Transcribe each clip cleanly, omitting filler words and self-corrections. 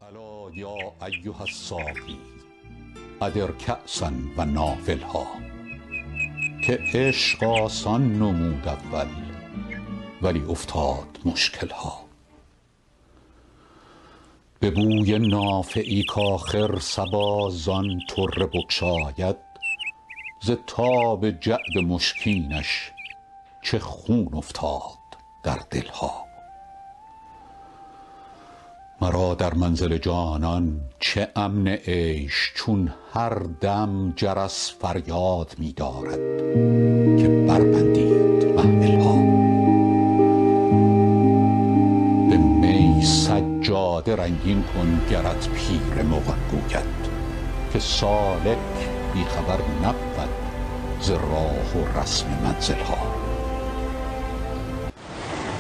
الا یا ایها الساقی ادر کأسا و ناولها، که عشق آسان نمود اول ولی افتاد مشکلها. به بوی نافعی کآخر صبا زان طره بگشاید، ز تاب جعد مشکینش چه خون افتاد در دلها. مرا در منزل جانان چه امن عیش، چون هر دم جرس فریاد می دارد که بربندید محملها. به می سجاده رنگین کن گرت پیر مغان گوید، که سالک بی خبر نبود ز راه و رسم منزلها.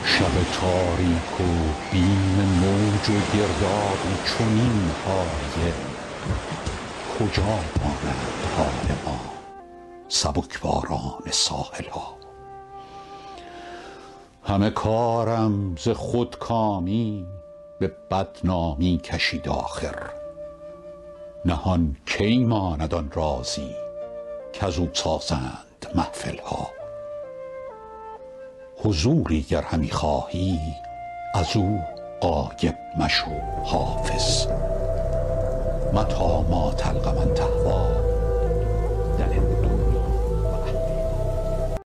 شب تاریک و بیم موج و گرداب چنین هایل، کجا ماند حال ما سبکباران ساحلها. همه کارم ز خودکامی به بدنامی کشید آخر، نهان کی ماند آن رازی کز او سازند محفلها. حضوری گر همی خواهی از او غایب مشو حافظ، متی ما تلق من تهوی